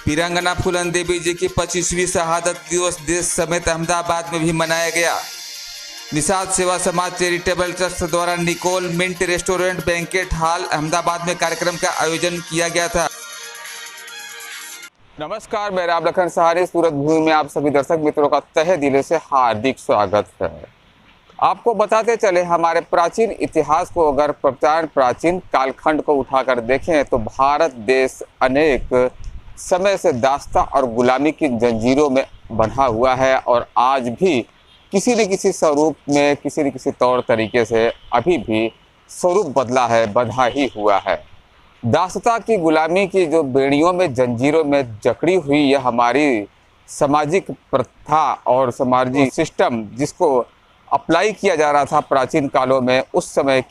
वीरांगना फूलन देवी जी की 25वीं शहादत दिवस देश समेत अहमदाबाद में भी मनाया गया। निषाद सेवा समाज चैरिटेबल ट्रस्ट द्वारा Nikol Mint restaurant banquet hall Ahmedabad में कार्यक्रम का आयोजन किया गया था। नमस्कार, मैं राम लखन सहारे सूरत भूमि में आप सभी दर्शक मित्रों का तहे दिल से हार्दिक स्वागत है। आपको बताते चले, हमारे प्राचीन इतिहास को अगर प्राचीन कालखंड को उठाकर देखें तो भारत देश अनेक समय से दास्ता और गुलामी की जंजीरों में बंधा हुआ है और आज भी किसी न किसी स्वरूप में, किसी न किसी तौर तरीके से अभी भी स्वरूप बदला है, बंधा ही हुआ है। दास्ता की गुलामी की जो बेड़ियों में, जंजीरों में जकड़ी हुई यह हमारी सामाजिक प्रथा और सामाजिक सिस्टम जिसको अप्लाई किया जा रहा था प्राचीन कालों में, उस समय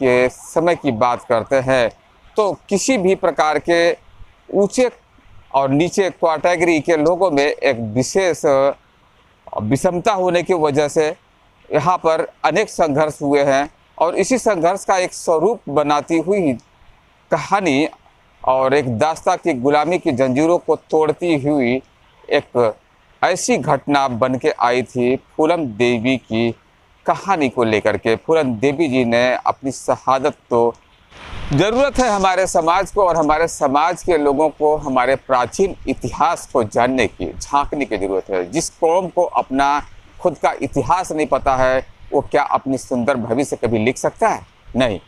की बात करते हैं तो किसी भी प्रकार के ऊंचे और नीचे कैटेगरी के लोगों में एक विशेष विषमता होने की वजह से यहाँ पर अनेक संघर्ष हुए हैं और इसी संघर्ष का एक स्वरूप बनाती हुई कहानी और एक दास्ता की गुलामी की जंजीरों को तोड़ती हुई एक ऐसी घटना बन के आई थी फूलन देवी की कहानी को लेकर के। फूलन देवी जी ने अपनी शहादत, तो ज़रूरत है हमारे समाज को और हमारे समाज के लोगों को हमारे प्राचीन इतिहास को जानने की, झांकने की ज़रूरत है। जिस कौम को अपना खुद का इतिहास नहीं पता है वो क्या अपनी सुंदर भविष्य कभी लिख सकता है? नहीं।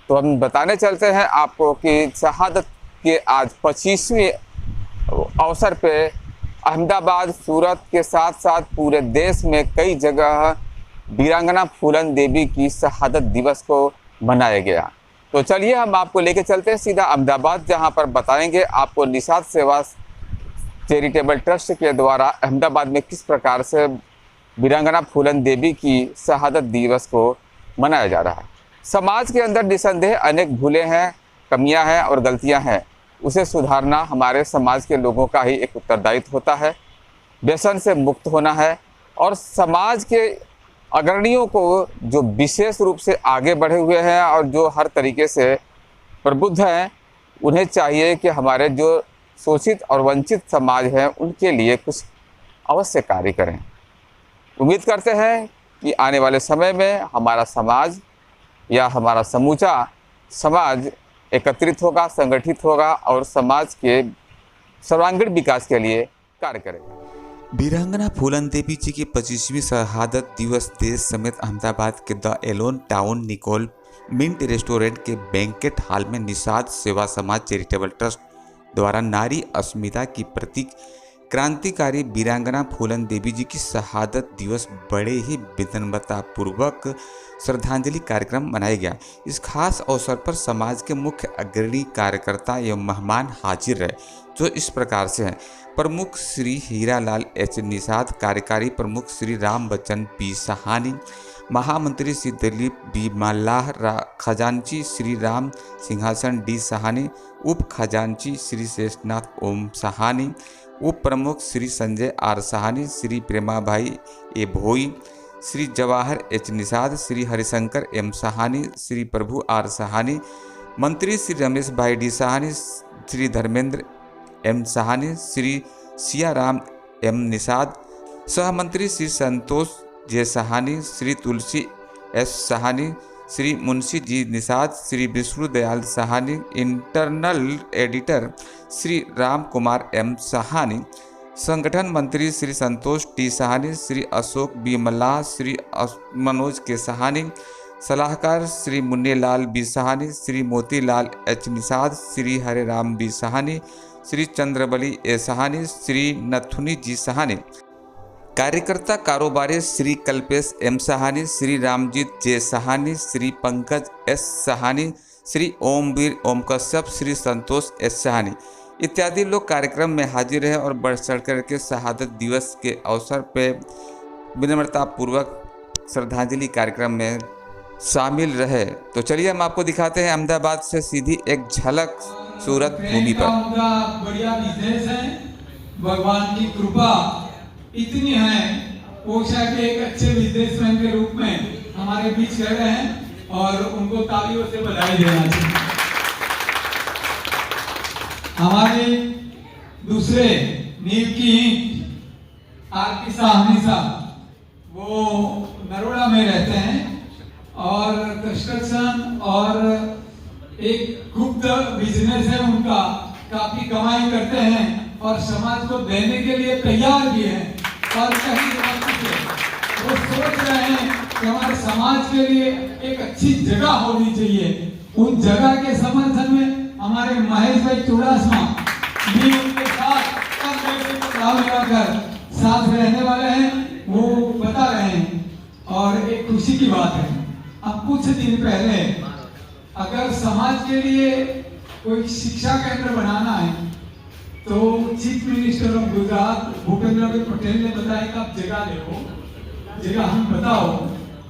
तो हम बताने चलते हैं आपको कि शहादत के आज 25वें अवसर पे अहमदाबाद, सूरत के साथ साथ पूरे देश में कई जगह वीरांगना फूलन देवी की शहादत दिवस को मनाया गया। तो चलिए हम आपको लेके चलते हैं सीधा अहमदाबाद, जहां पर बताएंगे आपको निषाद सेवा चैरिटेबल ट्रस्ट के द्वारा अहमदाबाद में किस प्रकार से वीरांगना फूलन देवी की शहादत दिवस को मनाया जा रहा है। समाज के अंदर निसंदेह अनेक भूलें हैं, कमियां हैं और गलतियां हैं। उसे सुधारना हमारे समाज के लोगों का ही एक उत्तरदायित्व होता है। व्यसन से मुक्त होना है और समाज के अग्रणियों को जो विशेष रूप से आगे बढ़े हुए हैं और जो हर तरीके से प्रबुद्ध हैं, उन्हें चाहिए कि हमारे जो शोषित और वंचित समाज हैं उनके लिए कुछ अवश्य कार्य करें। उम्मीद करते हैं कि आने वाले समय में हमारा समाज या हमारा समूचा समाज एकत्रित होगा, संगठित होगा और समाज के सर्वांगीण विकास के लिए कार्य करेगा। वीरांगना फूलन देवी जी की 25वीं शहादत दिवस देश समेत अहमदाबाद के the alone town Nikol Mint restaurant के बैंकेट हॉल में निषाद सेवा समाज चैरिटेबल ट्रस्ट द्वारा नारी अस्मिता की प्रतीक क्रांतिकारी वीरांगना फूलन देवी जी की शहादत दिवस बड़े ही विनम्रतापूर्वक श्रद्धांजलि कार्यक्रम मनाया गया। इस खास अवसर पर समाज के मुख्य अग्रणी कार्यकर्ता एवं मेहमान हाजिर रहे, जो इस प्रकार से हैं। प्रमुख श्री हीरालाल एच निषाद, कार्यकारी प्रमुख श्री राम बच्चन पी सहानी, महामंत्री श्री दिलीप बी मल्लाह, खजांची श्री राम सिंहासन डी सहानी, उप खजांची श्री शेषनाथ ओम सहानी, उप प्रमुख Shri Sanjay R Sahani, Shri Premabhai A Bhoi, Shri Jawahar H Nishad, Shri Harishankar M Sahani, Shri Prabhu R Sahani, मंत्री Shri Ramesh Bhai D Sahani, Shri Dharmendra M Sahani, Shri Siyaram M Nishad, सहमंत्री Shri Santosh J Sahani, Shri Tulsi S Sahani, Shri Munshi G Nishad, Shri Vishnu Dayal Sahani, internal editor Shri Ram Kumar M Sahani, संगठन मंत्री श्री संतोष टी सहानी, श्री अशोक बी मल्लाह, श्री मनोज के सहानी, सलाहकार श्री मुन्नेलाल बी सहानी, श्री मोतीलाल एच निषाद, श्री हरे राम बी सहानी, श्री चंद्रबली ए सहानी, श्री नथुनी जी सहानी, कार्यकर्ता कारोबारी श्री कल्पेश एम सहानी, श्री रामजीत जे सहानी, श्री पंकज एस सहानी, श्री ओमवीर ओम कश्यप, श्री संतोष एस सहानी इत्यादि लोग कार्यक्रम में हाजिर रहे और बढ़ चढ़ कर के शहादत दिवस के अवसर पर विनम्रतापूर्वक श्रद्धांजलि कार्यक्रम में शामिल रहे। तो चलिए हम आपको दिखाते हैं अहमदाबाद से सीधी एक झलक सूरत भूमि पर। बढ़िया बिजनेस है, भगवान की कृपा इतनी है, वो शायद एक अच्छे बिजनेसमैन के रूप में हमारे बीच रह रहे हैं और उनको तालियों से बधाई देना चाहिए। हमारे दूसरे नींव की ईंट आरपी साहनी साहब, वो नरोड़ा में रहते हैं और कंस्ट्रक्शन और एक गुप्त बिजनेस है उनका, काफी कमाई करते हैं और समाज को देने के लिए तैयार भी हैं। और कहीं वक्त से वो सोच रहे हैं कि हमारे समाज के लिए एक अच्छी जगह होनी चाहिए। उन जगह के समर्थन में हमारे महेश भाई चुड़ासमा भी उनके साथ मिलाकर साथ रहने वाले हैं, वो बता रहे हैं। और एक खुशी की बात है, अब कुछ दिन पहले अगर समाज के लिए कोई शिक्षा केंद्र बनाना है तो chief minister of Gujarat Bhupendra भाई पटेल ने बताया कि आप जगह देखो, जगह हम बताओ,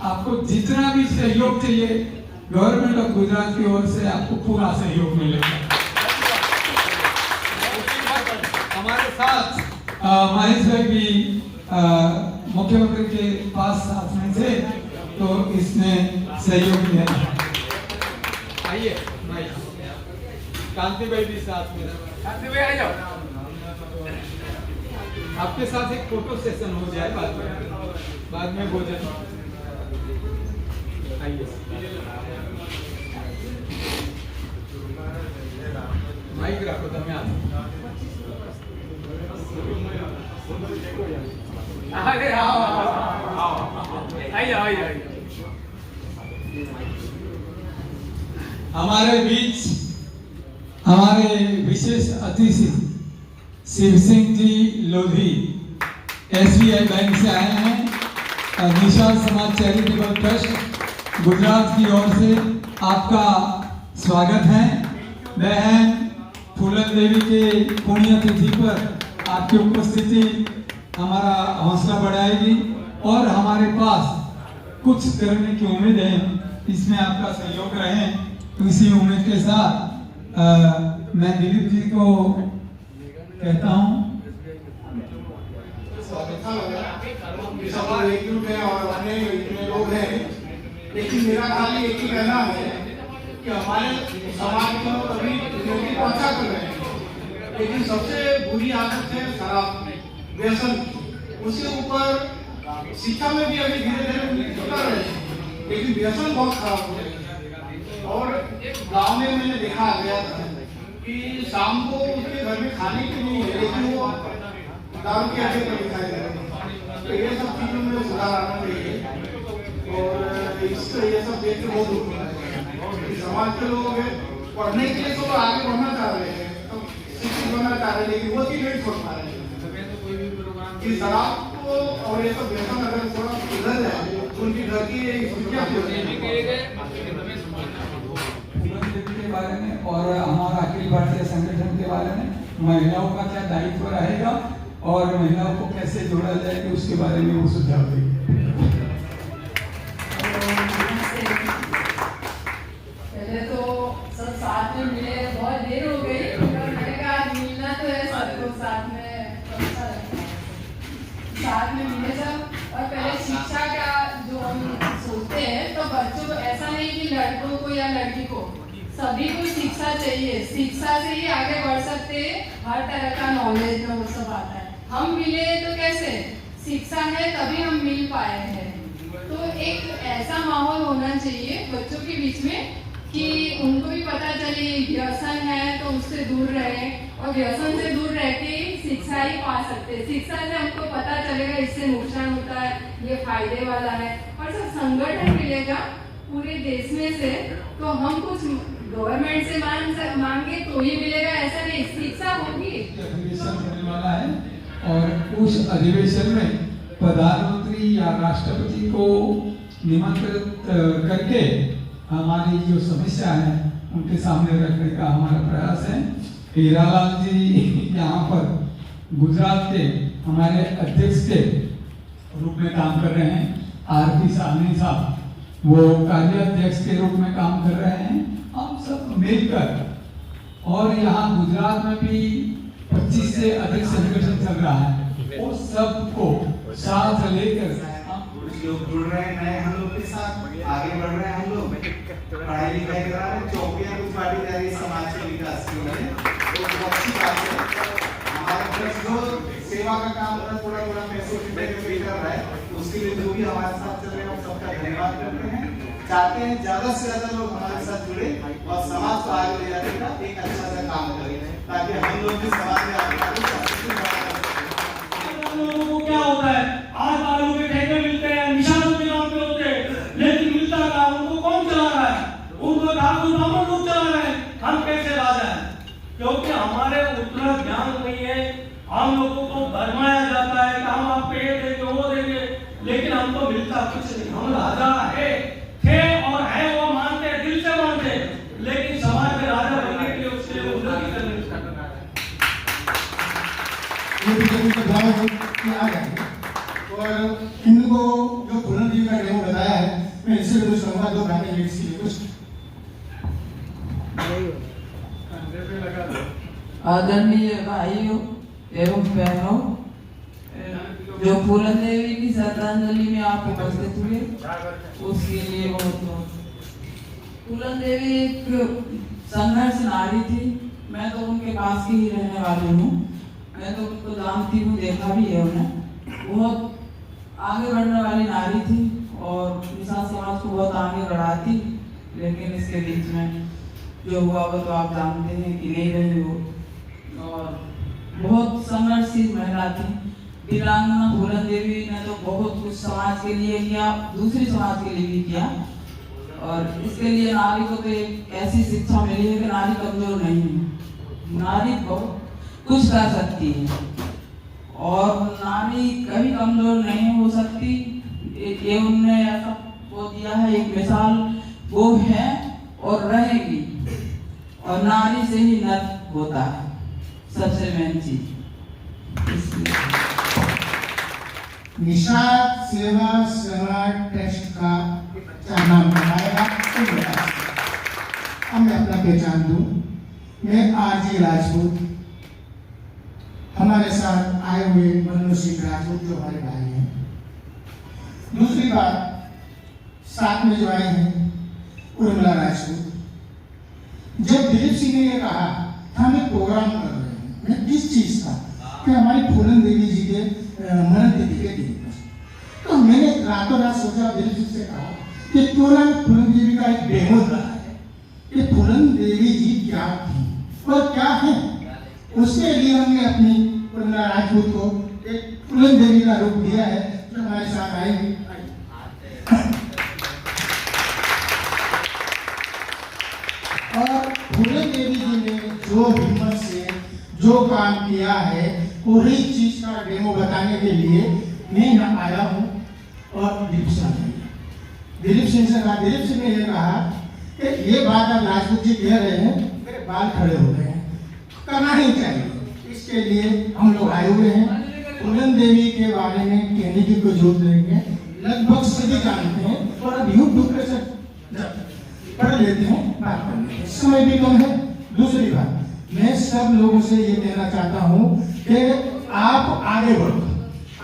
आपको जितना भी सहयोग चाहिए गवर्नमेंट ऑफ गुजरात की ओर से आपको पूरा सहयोग मिलेगा। हमारे साथ महेश भाई भी मुख्यमंत्री के पास साथ में थे तो इसने सहयोग दिया। आइए भाई, कांति भाई भी साथ में, कांति भाई आ जाओ, आपके साथ एक फोटो सेशन हो जाए बाद में भोजन। आइए माइक रखो, તમે अरे आओ आइए। हमारे बीच हमारे विशेष अतिथि शिव सिंह जी लोधी SBI बैंक से आए हैं। निशाल समाज चैरिटेबल ट्रस्ट गुजरात की ओर से आपका स्वागत है। बहन फूलन देवी के पुण्यतिथि पर आपकी उपस्थिति हमारा हौसला बढ़ाएगी और हमारे पास कुछ करने की उम्मीद है, इसमें आपका सहयोग रहे। तो इसी उम्मीद के साथ मैं दिलीप जी को कहता हूँ और अन्य इतने लोग हैं, लेकिन मेरा खाली एक ही कहना है कि हमारे समाज को अभी जिंदगी पहुंचा कर रहे हैं, लेकिन सबसे बुरी आदत है शराब, व्यसन। उसके ऊपर शिक्षा में भी अभी धीरे धीरे कर रहे हैं, लेकिन व्यसन बहुत खराब हो रही है। और गांव में मैंने देखा गया था कि शाम को उसके घर में खाने के लिए है, लेकिन वो दारू के अड्डे पर दिखाई दे रहे हैं। तो ये सब चीजों में सुधार आना चाहिए और इससे ये सब देख के बहुत दुख होता है। समाज के लोग पढ़ने के लिए तो आगे बढ़ना चाह रहे हैं, तो शिक्षित बनना चाह रहे हैं, लेकिन वो चीज नहीं छोड़ पा रहे हैं कि शराब को और ये सब व्यसन अगर थोड़ा सुधर जाए उनकी घर की सुविधा के बारे में और हमारा अखिल भारतीय संगठन के बारे में महिलाओं का क्या दायित्व रहेगा और महिलाओं को कैसे जोड़ा जाएगा उसके बारे में वो सुझाव देंगे। पहले तो सब साथ में मिले, बहुत देर हो गई, मैंने कहा आज मिलना तो है सबको, साथ में अच्छा लगता है, साथ में मिले सब। और पहले शिक्षा का जो हम सोचते हैं तो बच्चों को ऐसा नहीं कि लड़कों को या लड़की को, सभी को शिक्षा चाहिए, शिक्षा से ही आगे बढ़ सकते हैं। हर तरह का नॉलेज में वो सब आता है। हम मिले तो कैसे, शिक्षा है तभी हम मिल पाए हैं। तो एक ऐसा माहौल होना चाहिए बच्चों के बीच में कि उनको भी पता चले व्यसन है तो उससे दूर रहे, और व्यसन से दूर रह के शिक्षा ही पा सकते हैं। शिक्षा से हमको पता चलेगा इससे नुकसान होता है, ये फायदे वाला है, और सब संगठन मिलेगा पूरे देश में से। तो हम कुछ गवर्नमेंट से मांगे तो ही मिलेगा, ऐसा नहीं, शिक्षा होगी। अधिवेशन होने वाला है और उस अधिवेशन में प्रधानमंत्री या राष्ट्रपति को निमंत्रित करके हमारी जो समस्या है उनके सामने रखने का हमारा प्रयास है। हीरालाल जी यहाँ पर गुजरात के हमारे अध्यक्ष के रूप में काम कर रहे हैं, आरपी साहनी साहब वो कार्याध्यक्ष के रूप में काम कर रहे हैं। हम सब मिलकर, और यहाँ गुजरात में भी 25 से अधिक संगठन चल रहा है, वो सबको साथ लेकर कुछ लोग जुड़ रहे हैं नए हम लोग के साथ, आगे बढ़ रहे हैं हम लोग, पढ़ाई लिखाई करा रहे हैं, चौकियां कुछ बांटी जा रही है समाज के विकास के लिए, तो अच्छी बात है। हमारे जो सेवा का काम थोड़ा थोड़ा पैसे पे कर रहा है, उसके लिए जो भी हमारे साथ चल रहे हैं हम सबका धन्यवाद करते हैं। चाहते हैं ज्यादा से ज्यादा लोग हमारे साथ जुड़े और समाज को आगे ले जाने का एक अच्छा सा काम करें, ताकि हम लोग भी समाज में आगे लोगों को क्या होता है, आज बालू के ठेके मिलते हैं, निशानों के नाम पे होते हैं, लेकिन मिलता क्या, उनको कौन चला रहा है? उनको ठाकुर ब्राह्मण लोग चला रहे हैं। हम कैसे राजा हैं? क्योंकि हमारे उतना ज्ञान नहीं है। हम लोगों को भरमाया जाता है कि हम आप पेड़ देंगे, वो देंगे, लेकिन हमको मिलता कुछ नहीं। हम राजा है, थे और है, वो मानते हैं, दिल से मानते हैं, लेकिन समाज में राजा बनने के लिए उसके लिए उन्नति करनी है। और इनको जो बुलंद जी का डेमो बताया है, मैं इससे कुछ कहूँगा, दो गाने लिख सी कुछ। आदरणीय भाइयों एवं बहनों, जो फूलन देवी की श्रद्धांजलि में आप उपस्थित हुए उसके लिए बहुत बहुत। फूलन देवी एक संघर्ष नारी थी। मैं तो उनके पास की ही रहने वाली हूँ, मैं तो उनको जानती हूँ, देखा भी है उन्हें। बहुत आगे बढ़ने वाली नारी थी और निषाद समाज को बहुत आगे बढ़ाती, लेकिन इसके बीच में जो हुआ वो तो आप जानते हैं कि नहीं रही हो। और बहुत संघर्षशील महिला थी। वीरांगना फूलन देवी ने तो बहुत कुछ समाज के लिए किया, दूसरी समाज के लिए भी किया, और इसके लिए नारी को तो एक ऐसी शिक्षा मिली है कि नारी कमजोर नहीं है, नारी बहुत कुछ कर सकती है और नारी कभी कमजोर नहीं हो सकती। ये उनने ऐसा वो दिया है, एक मिसाल वो है और रहेगी। और नारी से ही नर होता है, सबसे मेन चीज। निषाद सेवा समाज ट्रस्ट का अच्छा नाम बनाएगा तो बता सकते। अब मैं अपना पहचान दूं, मैं आरजी राजपूत, हमारे साथ आए हुए मनोज सिंह राजपूत जो हमारे भाई हैं। दूसरी बात, साथ में जो आए हैं उर्मिला राजपूत। जब दिलीप सिंह ने ये कहा हम एक प्रोग्राम कर रहे हैं, मैं किस चीज का, कि हमारी फूलन देवी जी के मरण तिथि के दिन, तो मैंने रातों रात सोचा, दिलीप सिंह से कहा कि क्यों ना फूलन देवी का एक डेमो रहा है कि फूलन देवी जी क्या थी और क्या है। उसके लिए हमने अपनी उर्मिला राजपूत को एक फूलन देवी का रूप दिया है, जो हमारे साथ आएंगे। और फूलन देवी जी ने जो हिम्मत से जो काम किया है, वही चीज का डेमो बताने के लिए मैं यहाँ आया हूँ। और दिलीप सिंह से कहा, दिलीप सिंह ने यह कहा कि ये बात आप राजपूत जी कह रहे हैं, मेरे बाल खड़े हो गए हैं, करना ही चाहिए। इसके लिए हम लोग आए हुए हैं। फूलन देवी के बारे में कहने की कोई जरूरत नहीं है, लगभग सभी जानते हैं और अब यूट्यूब पे से पढ़ लेते हैं, बात करते हैं, समय भी कम है। दूसरी बात, मैं सब लोगों से ये कहना चाहता हूँ कि आप आगे बढ़ो,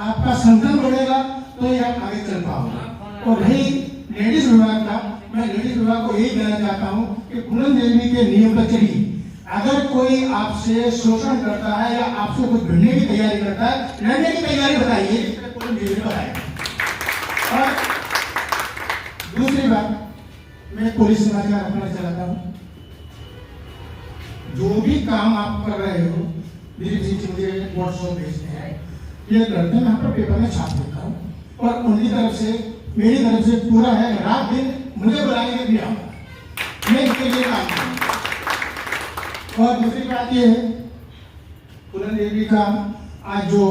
आपका संगठन बढ़ेगा तो ये आप आगे चल पाओगे। और रही लेडीज विभाग का, मैं लेडीज विभाग को यही कहना चाहता हूँ कि फूलन देवी के नियम पर चलिए। अगर कोई आपसे शोषण करता है या आपसे कुछ भिड़ने की तैयारी करता है, लड़ने की तैयारी बताइए, फूलन देवी ने बताया। और दूसरी बात, मैं पुलिस समाचार अपना चलाता हूँ। जो भी काम आप कर रहे हो, दिलीप जी मुझे व्हाट्सएप भेजते हैं, ये करते हैं, मैं पर पेपर में छाप देता हूँ और उनकी तरफ से मेरी तरफ से पूरा है, रात दिन मुझे बुलाने के लिए आऊँगा, मैं इसके लिए काम करूँगा। और दूसरी बात ये है, फूलन देवी का आज जो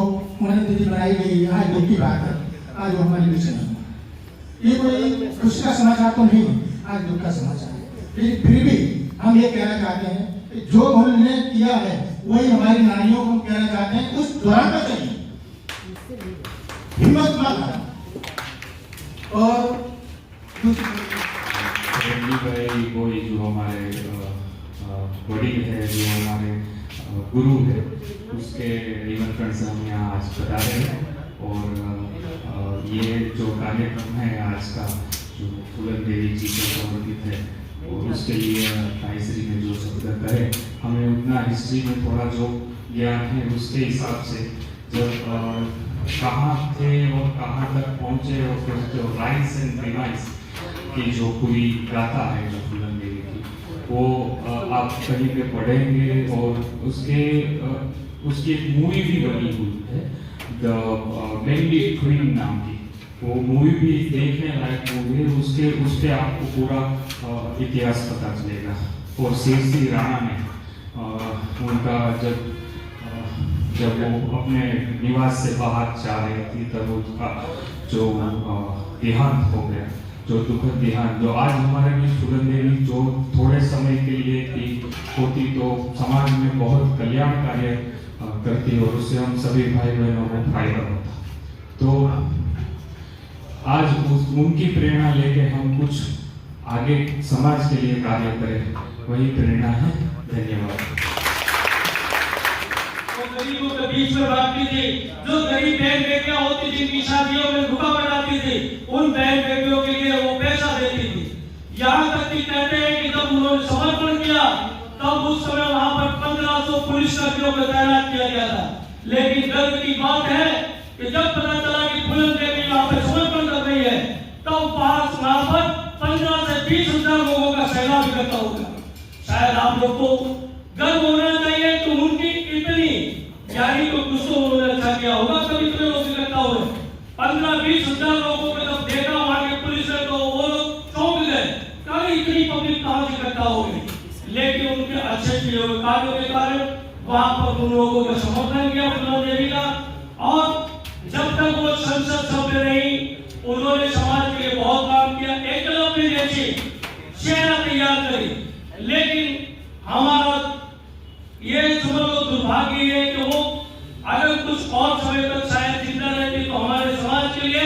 मरण तिथि बनाई गई है, आज दुख की बात है, आज वो हमारे बीच में, ये कोई खुशी का समाचार तो नहीं है, आज दुख का समाचार है। लेकिन फिर भी हम ये कहना चाहते हैं कि जो उन्होंने किया है वही हमारी नारियों को कहना चाहते हैं, उस दौरान पर चलिए, हिम्मत मत हारो। और कोई जो हमारे बड़ी है, जो हमारे गुरु है, उसके निमंत्रण से हम यहाँ आज बता रहे हैं। और ये जो कार्यक्रम है आज का, जो फूलन देवी जी को समर्पित है, और उसके लिए भाई श्री ने जो शब्द कहे, हमें उतना हिस्ट्री में थोड़ा जो ज्ञान है उसके हिसाब से जब कहाँ थे और कहाँ तक पहुँचे और फिर जो राइज एंड डिवाइस की जो पूरी गाथा है जो फूलन देवी की वो आप कहीं पे पढ़ेंगे और उसकी एक मूवी भी बनी हुई है द मेनली क्वीन नाम की। वो मूवी भी देखने लायक मूवी है। उस पे आपको पूरा इतिहास पता चलेगा। और शेरसी राणा ने उनका जब वो अपने निवास से बाहर जा रही थी तब उसका जो देहांत हो गया, जो दुखद देहांत, जो आज हमारे बीच फूलन देवी जो थोड़े समय के लिए होती तो समाज में बहुत कल्याण कार्य करती और उससे हम सभी भाई बहनों को फायदा होता। तो आज उनकी प्रेरणा लेके हम कुछ आगे समाज के लिए कार्य करें, वही प्रेरणा है। धन्यवाद। गरीबों के बीच में बांटती थी, जो गरीब बहन बेटियां होती थी जिनकी शादियों में रुकावट आती थी, उन बहन बेटियों के लिए वो पैसा देती थी। यहाँ तक कि कहते हैं कि जब उन्होंने समर्पण किया तब उस समय वहाँ पर 1500 पुलिस कर्मियों को तैनात किया गया था। लेकिन गर्व की बात है कि जब पता चला कि फूलन देवी वहाँ पर समर्पण कर रही है तब वहाँ पर 15 से 20 हजार लोगों का सैलाब इकट्ठा होगा। शायद आप लोग को गर्व होना चाहिए कि उनकी इतनी यानी तो कुछ तो उन्होंने अच्छा किया होगा तभी इतने लोग इकट्ठा हुए। 15-20 हजार लोगों को जब देखा वहां के पुलिस ने तो वो लोग चौंक गए, कभी इतनी पब्लिक कहां से इकट्ठा हो गई। लेकिन उनके अच्छे किए हुए कार्यों के कारण वहां पर उन लोगों का समर्थन किया फूलन देवी का। और जब तक वो संसद सभ्य रही उन्होंने समाज के लिए बहुत काम किया, एकलव्य जैसी सेना तैयार करी। लेकिन हमारा ये समझ लो दुर्भाग्य है कि वो अगर कुछ और समय तक शायद जिंदा रहती तो हमारे समाज के लिए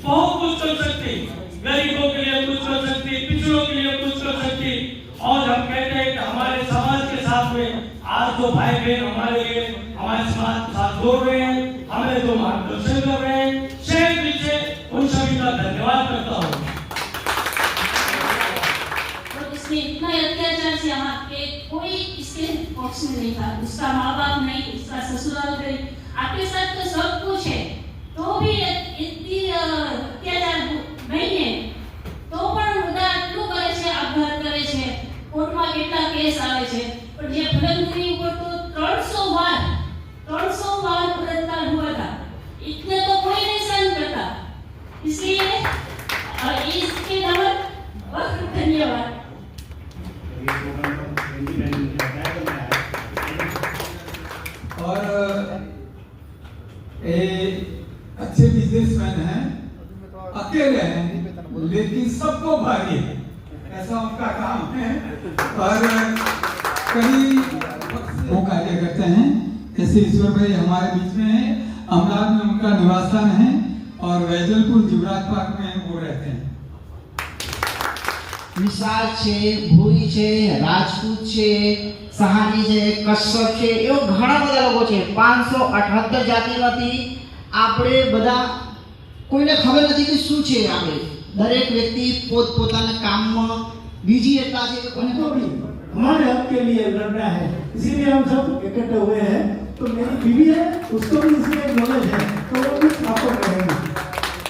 बहुत कुछ कर सकती, गरीबों के लिए कुछ कर सकती, पिछड़ों के लिए कुछ कर सकती। और हम कहते हैं कि हमारे समाज के साथ में आज जो भाई बहन हमारे लिए हमारे समाज के साथ जोड़ रहे हैं, हमें जो मार्गदर्शन कर रहे हैं, शहर पीछे उन सभी का धन्यवाद करता हूँ। उसने इतना अत्याचार से यहाँ पे कोई इसके पक्ष में नहीं था, उसका माँ बाप नहीं, उसका ससुराल नहीं, आपके साथ तो सब कुछ है तो भी इतनी अत्याचार नहीं है तो પણ બધા આટલું કરે છે, આપઘાત કરે છે, કોર્ટમાં કેટલા કેસ આવે છે, પણ જે ફૂलन देवी ઉપર तो 300 बार बलात्कार हुआ था, इतने तो कोई नहीं सहन करता। इसलिए इसके लिए बहुत धन्यवाद। और अच्छे बिजनेसमैन हैं, अकेले हैं लेकिन सबको भारी है, ऐसा उनका काम है। और कई वो कार्य करते हैं, जैसे ईश्वर भाई हमारे बीच में है, अमरावती में उनका निवास स्थान है और वैजलपुर युवराज पार्क में वो रहते हैं। विशाल છે, ભૂઈ છે, રાજપૂત છે, સહાની છે, કશ્યપ છે, એવો ઘણા બધા લોકો છે। 578 જાતિમાંથી આપણે બધા કોઈને ખબર નથી કે શું છે। આપણે દરેક વ્યક્તિ પોતપોતાના કામમાં બીજી એટલા છે કે કોઈને ખબર નહીં। हमारे हक के लिए लड़ना है, इसीलिए हम सब इकट्ठे हुए हैं। तो मेरी बीवी है, उसको भी इसमें नॉलेज है, तो वो भी आपको कहेंगे।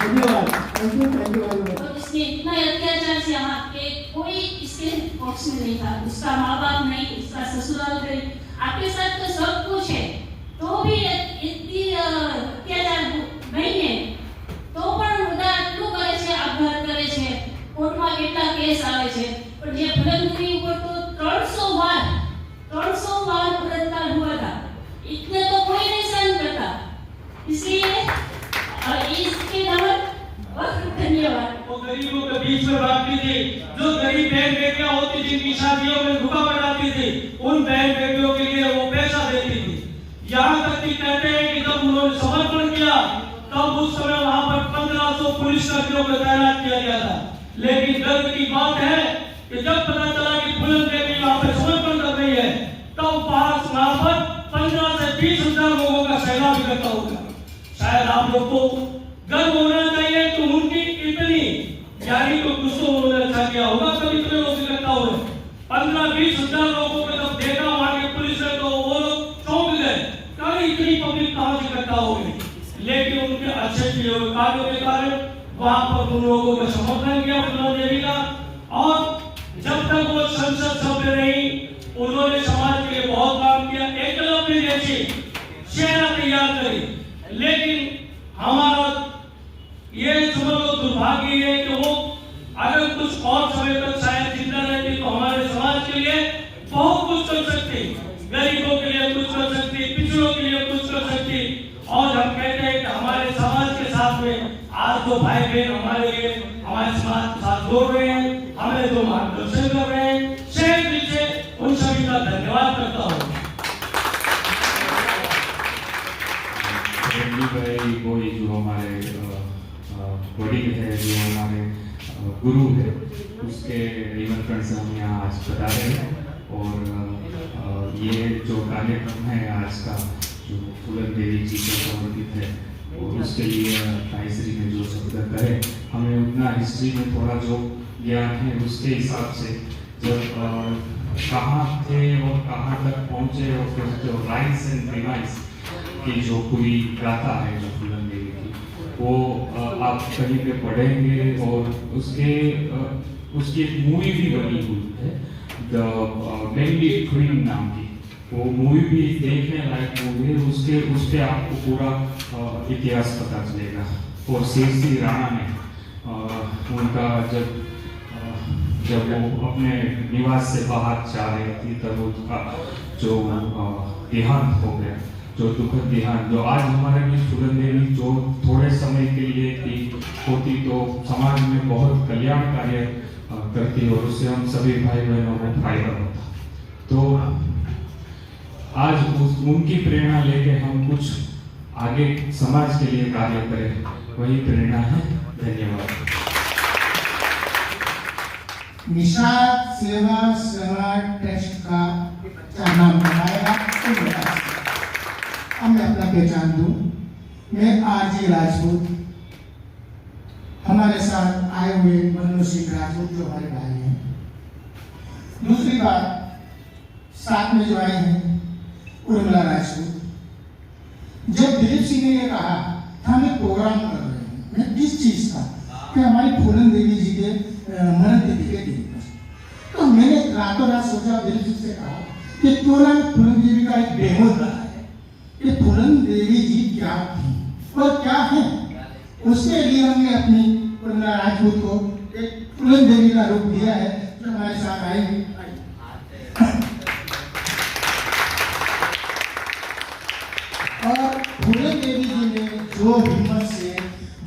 धन्यवाद। Thank you very much. उसने इतना अत्याचार से यहाँ पे कोई इसके पक्ष में नहीं था, उसका माँ बाप नहीं, उसका ससुराल नहीं, आपके साथ तो सब कुछ है तो भी इतनी अत्याचार नहीं है तो પણ બધા આટલું કરે છે, આપઘાત કરે છે, કોર્ટમાં કેટલા કેસ આવે છે, પણ જે ફૂलन देवी ઉપર तो 300 बार बलात्कार हुआ था, इतने तो कोई नहीं सहन करता। इसलिए इसके लिए बहुत धन्यवाद। वो गरीबों के बीच में बांटती थी, जो गरीब बहन बेटियां होती थी जिनकी शादियों में रुकावट आती थी, उन बहन बेटियों के लिए वो पैसा देती थी। यहाँ तक कि कहते हैं कि जब उन्होंने समर्पण किया तब उस समय वहाँ पर 1500 पुलिस कर्मियों को तैनात किया गया था। लेकिन गर्व की बात है कि जब पता चला कि फूलन देवी वहाँ पर समर्पण कर रही है तब वहाँ पर 15 से 20 हजार लोगों का सैलाब इकट्ठा होगा। शायद आप लोग को गर्व होना चाहिए कि उनकी इतनी यानी तो कुछ तो उन्होंने अच्छा किया होगा तभी इतने लोग इकट्ठा हुए। 15-20 हजार लोगों को जब देखा वहां के पुलिस ने तो वो लोग चौंक गए, ज्यादा हो गई, लेकिन उनके अच्छे किए हुए कार्यों के कारण वहां पर उन लोगों को समर्थन किया फूलन देवी का। और जब तक वो संसद सभ्य रही, उन्होंने समाज के लिए बहुत काम किया, एकलव्य जैसी सेना तैयार करी। लेकिन हमारा ये समझ लो दुर्भाग्य है कि वो अगर कुछ और समय तक शायद जिंदा रहती तो हमारे समाज के लिए बहुत कुछ कर सकती, गरीबों के लिए कुछ कर सकती, पिछड़ों के लिए कुछ कर सकती। और हम कहते हैं कि हमारे समाज के साथ में आज दो भाई बहन हमारे लिए हमारे समाज के साथ जोड़ रहे हैं, हमें जो मार्गदर्शन कर रहे हैं, शेर दिल से उन सभी का धन्यवाद करता हूँ। भाई वही जो हमारे वडील है, जो हमारे गुरु है, उसके निमंत्रण से हम यहाँ आज पधारे हैं। और ये जो कार्यक्रम है आज का, जो फूलन देवी जी को समर्पित है, और उसके लिए भाईश्री ने जो शब्द कहे, हमें उतना हिस्ट्री में थोड़ा जो ज्ञान है उसके हिसाब से जब कहाँ थे और कहाँ तक पहुँचे, और फिर जो राइट्स एंड डिवाइस की जो पूरी गाथा है जो फूलन देवी की, वो आप कहीं पे पढ़ेंगे। और उसकी एक मूवी भी बनी हुई है, द बेंडी क्वीन नाम की। वो मूवी भी देखने लायक मूवी है, उसके आपको पूरा इतिहास पता चलेगा। और सिरसी राणा ने उनका जब वो अपने निवास से बाहर जा रही थी, तब उसका जो देहांत हो गया, जो दुखद देहांत, जो आज हमारे बीच फूलन देवी जो थोड़े समय के लिए होती तो समाज में बहुत कल्याण कार्य करती, और उससे हम सभी भाई बहनों को फायदा होता। तो आज उनकी प्रेरणा लेके हम कुछ आगे समाज के लिए कार्य करें, वही प्रेरणा है। धन्यवाद। निषाद सेवा समाज ट्रस्ट का बच्चा नाम बनाएगा तो बता सकता। अब मैं अपना पहचान दूं, मैं आरजी राजपूत, हमारे साथ आए हुए मनोज सिंह राजपूत जो हमारे भाई हैं। दूसरी बात, साथ में जो आए हैं उर्मिला राजपूत। जब दिलीप सिंह ने ये कहा था हम एक प्रोग्राम कर रहे हैं, मैं किस चीज का, कि हमारी फूलन देवी जी के मरण तिथि के दिन पर, तो मैंने रातों रात सोचा, दिलीप सिंह से कहा कि क्यों ना फूलन देवी का एक डेमो बनाए कि फूलन देवी जी क्या थी और क्या है। उसके लिए हमने अपनी उर्मिला राजपूत को एक फूलन देवी का रूप दिया है, जो हमारे साथ आएंगे। और फूलन देवी जी ने जो हिम्मत से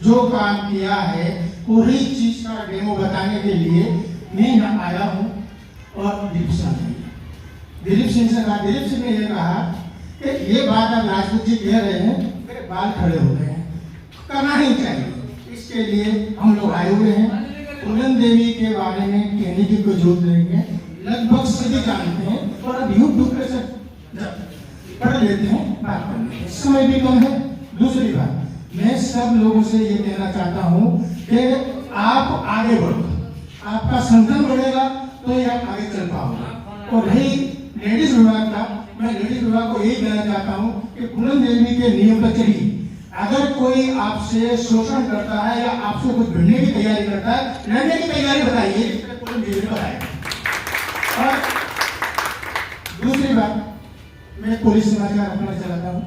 जो काम किया है, वही चीज का डेमो बताने के लिए मैं यहाँ आया हूँ। और दिलीप सिंह से कहा, दिलीप सिंह ने यह कहा कि ये बात अब राजपूत जी कह रहे हैं, मेरे बाल खड़े हो गए हैं, करना ही चाहिए। इसके लिए हम लोग आए हुए हैं। फूलन देवी के बारे में कहने की कोई जरूरत नहीं है, लगभग सभी जानते हैं, और अब यूट्यूब पे से पढ़ लेते हैं, बात कर लेते हैं, समय भी कम है। दूसरी बात, मैं सब लोगों से ये कहना चाहता हूँ कि आप आगे बढ़ो, आपका संगठन बढ़ेगा तो ये आप आगे चल पाओगे। और रही लेडीज विभाग का, मैं लेडीज विभाग को यही कहना चाहता हूँ कि फूलन देवी के नियम पर चलिए। अगर कोई आपसे शोषण करता है या आपसे कुछ भिड़ने की तैयारी करता है, लड़ने की तैयारी बताइए, फूलन देवी बताएगा। और दूसरी बात, मैं पुलिस समाचार अपना चलाता हूँ।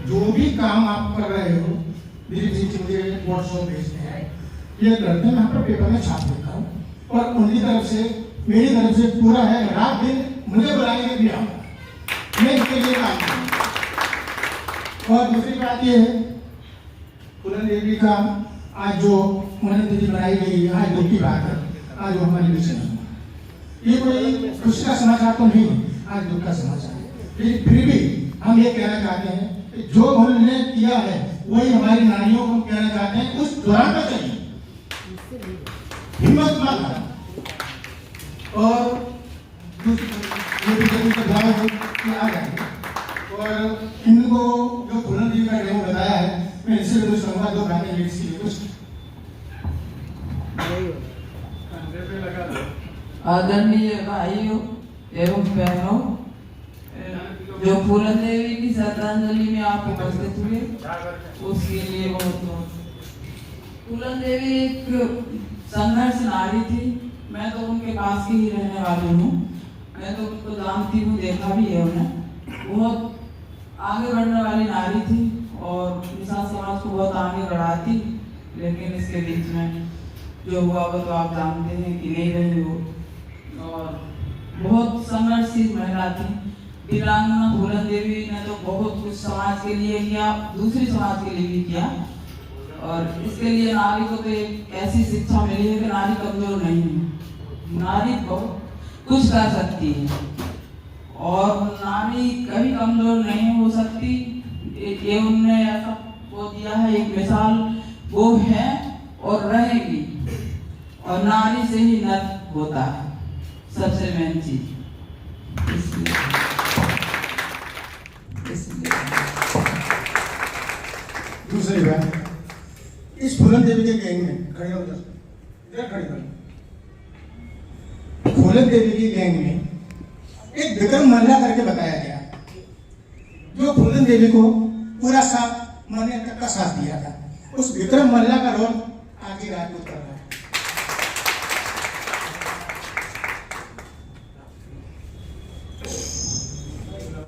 जो भी काम आप कर रहे हो, दिलीप जी मुझे व्हाट्सएप भेजते हैं, ये करते हैं, मैं पर पेपर में छाप देता हूँ। और उनकी तरफ से, मेरी तरफ से पूरा है, रात दिन मुझे बुलाने के लिए आऊँगा, मैं इसके लिए काम करूँगा। और दूसरी बात ये है, फूलन देवी का आज जो मरण तिथि बनाई गई है, आज दुख की बात है, आज वो हमारे बीच में। ये कोई खुशी का समाचार तो नहीं है, आज दुख का समाचार है। लेकिन फिर भी हम ये कहना चाहते हैं कि जो उन्होंने किया है वही हमारी नारियों को कहना चाहते हैं, उस दौरान पर चलिए, हिम्मत मत हारो। और आ जाएंगे। और इनको जो फूलन देवी का डेमो बताया है, मैं इससे भी कुछ कहूँगा, दो गाने लिख सी कुछ। आदरणीय भाइयों एवं बहनों, जो फूलन देवी की श्रद्धांजलि में आप उपस्थित हुए उसके लिए बहुत बहुत। फूलन देवी एक संघर्ष नारी थी। मैं तो उनके पास की ही रहने वाली हूँ। मैं तो उनको जानती हूँ, देखा भी है उन्हें। बहुत आगे बढ़ने वाली नारी थी और निषाद समाज को बहुत आगे बढ़ाती। लेकिन इसके बीच में जो हुआ वो तो आप जानते हैं कि नहीं रही हो। और बहुत संघर्षशील महिला थी। वीरांगना फूलन देवी ने तो बहुत कुछ समाज के लिए किया, दूसरी समाज के लिए भी किया। और इसके लिए नारी को तो एक ऐसी शिक्षा मिली है कि नारी कमजोर नहीं है, नारी बहुत कुछ कर सकती है और नारी कभी कमजोर नहीं हो सकती। ये उनने ऐसा वो दिया है, एक मिसाल वो है और रहेगी। और नारी से ही नर होता है, सबसे मेन चीज। दूसरी बात, इस फूलन देवी के गैंग में खड़े हो इधर खड़े हो। फूलन देवी की गैंग में एक विक्रम मल्ला करके बताया गया, जो फूलन देवी को पूरा साथ मरने तक का साथ दिया था। उस विक्रम मल्ला का रोल आज ही राजपूत कर रहा है।